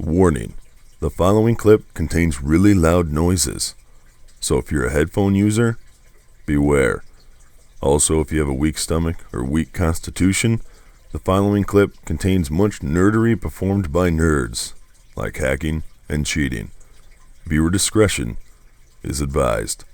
Warning, the following clip contains really loud noises, so if you're a headphone user, beware. Also, if you have a weak stomach or weak constitution, the following clip contains much nerdery performed by nerds, like hacking and cheating. Viewer discretion is advised.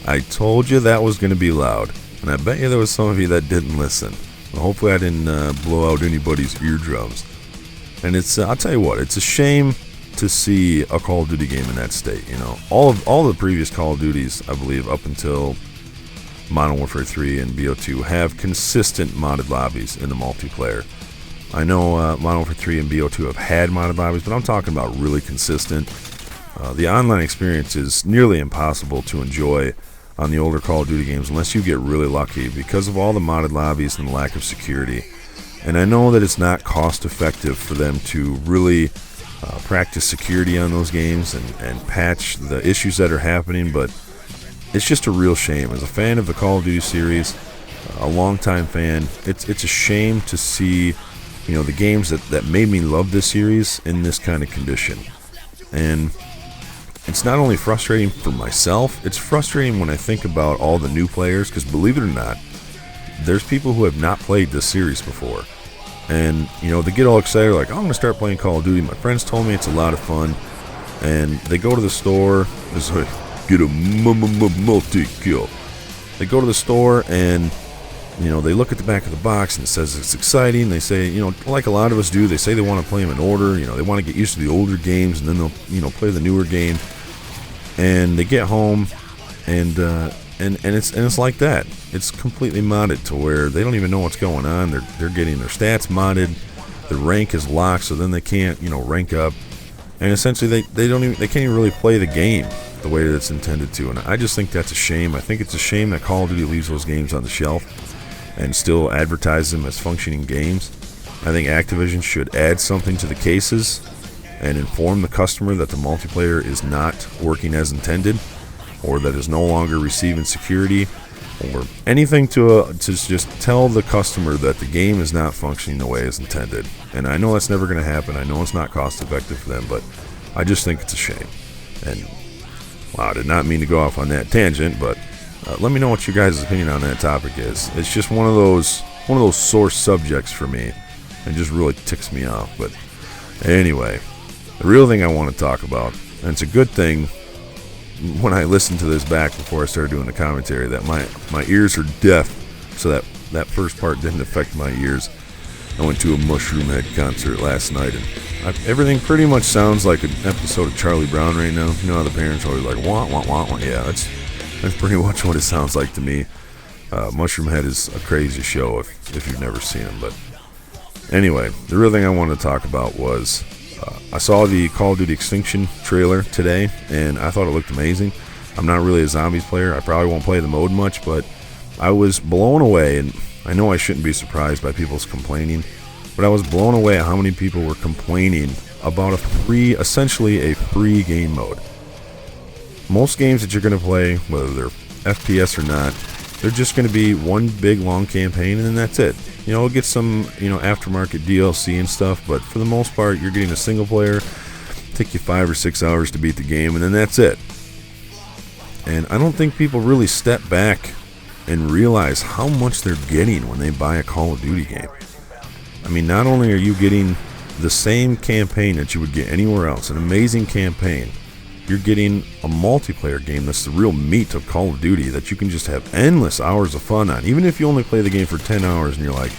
I told you that was going to be loud, and I bet you there was some of you that didn't listen. Well, hopefully I didn't blow out anybody's eardrums. And I'll tell you what, it's a shame to see a Call of Duty game in that state. You know, all the previous Call of Duties, I believe, up until Modern Warfare 3 and BO2 have consistent modded lobbies in the multiplayer. I know Modern Warfare 3 and BO2 have had modded lobbies, but I'm talking about really consistent. The online experience is nearly impossible to enjoy on the older Call of Duty games unless you get really lucky because of all the modded lobbies and the lack of security. And I know that it's not cost effective for them to really practice security on those games and patch the issues that are happening, but it's just a real shame. As a fan of the Call of Duty series, a longtime fan, it's a shame to see, you know, the games that made me love this series in this kind of condition. And it's not only frustrating for myself, it's frustrating when I think about all the new players, because believe it or not, there's people who have not played this series before. And, you know, they get all excited, like, oh, I'm going to start playing Call of Duty. My friends told me it's a lot of fun. And they go to the store, it's like, get a multi-kill. They go to the store and, you know, they look at the back of the box and it says it's exciting. They say, you know, like a lot of us do, they say they want to play them in order. You know, they want to get used to the older games and then they'll, you know, play the newer game. And they get home, and it's like that. It's completely modded to where they don't even know what's going on. They're getting their stats modded. Their rank is locked, so then they can't, you know, rank up. And essentially, they can't even really play the game the way that it's intended to. And I just think that's a shame. I think it's a shame that Call of Duty leaves those games on the shelf and still advertise them as functioning games. I think Activision should add something to the cases and inform the customer that the multiplayer is not working as intended, or that is no longer receiving security, or anything to just tell the customer that the game is not functioning the way it's intended. And I know that's never going to happen. I know it's not cost effective for them, but I just think it's a shame. And wow, I did not mean to go off on that tangent, but let me know what your guys' opinion on that topic is. It's just one of those sore subjects for me, and just really ticks me off. But anyway, the real thing I want to talk about, and it's a good thing when I listened to this back before I started doing the commentary that my ears are deaf, so that first part didn't affect my ears. I went to a Mushroomhead concert last night, and everything pretty much sounds like an episode of Charlie Brown right now. You know how the parents are always like, wah, wah, wah, wah. Yeah, that's pretty much what it sounds like to me. Mushroomhead is a crazy show if you've never seen him. But anyway, the real thing I wanted to talk about was I saw the Call of Duty Extinction trailer today, and I thought it looked amazing. I'm not really a zombies player. I probably won't play the mode much, but I was blown away, and I know I shouldn't be surprised by people's complaining, but I was blown away at how many people were complaining about essentially a free game mode. Most games that you're going to play, whether they're FPS or not, they're just going to be one big long campaign, and then that's it. You know, we'll get some, you know, aftermarket DLC and stuff, but for the most part, you're getting a single player. Take you 5 or 6 hours to beat the game, and then that's it. And I don't think people really step back and realize how much they're getting when they buy a Call of Duty game. I mean, not only are you getting the same campaign that you would get anywhere else, an amazing campaign, you're getting a multiplayer game that's the real meat of Call of Duty that you can just have endless hours of fun on. Even if you only play the game for 10 hours and you're like,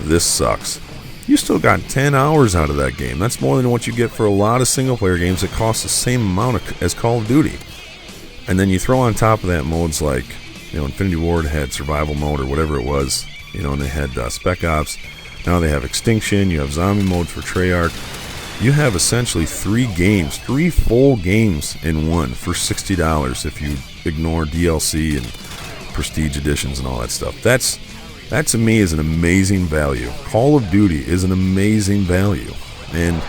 this sucks, you still got 10 hours out of that game. That's more than what you get for a lot of single player games that cost the same amount as Call of Duty. And then you throw on top of that modes like Infinity Ward had survival mode or whatever it was, and they had Spec Ops. Now they have Extinction. You have zombie modes for Treyarch. You have essentially 3 full games in one for $60 if you ignore DLC and prestige editions and all that stuff. That to me is an amazing value. Call of Duty is an amazing value. And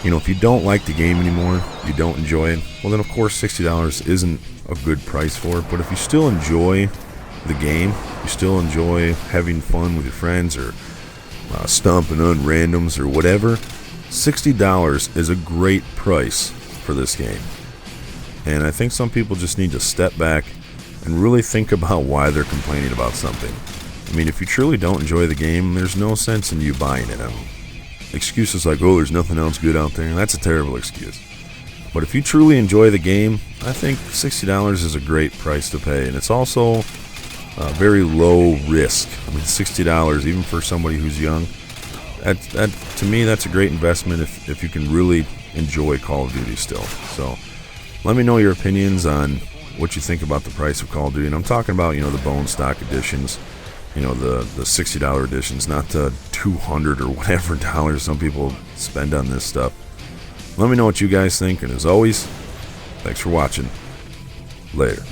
if you don't like the game anymore, you don't enjoy it, well then of course $60 isn't a good price for it. But if you still enjoy the game, you still enjoy having fun with your friends or stomping on randoms or whatever, $60 is a great price for this game. And I think some people just need to step back and really think about why they're complaining about something. I mean, if you truly don't enjoy the game, there's no sense in you buying it. Excuses like, oh, there's nothing else good out there, that's a terrible excuse. But if you truly enjoy the game, I think $60 is a great price to pay. And it's also very low risk. I mean, $60, even for somebody who's young, that to me, that's a great investment if you can really enjoy Call of Duty still. So let me know your opinions on what you think about the price of Call of Duty. And I'm talking about, the bone stock editions, the $60 editions, not the $200 or whatever dollars some people spend on this stuff. Let me know what you guys think, and as always, thanks for watching. Later.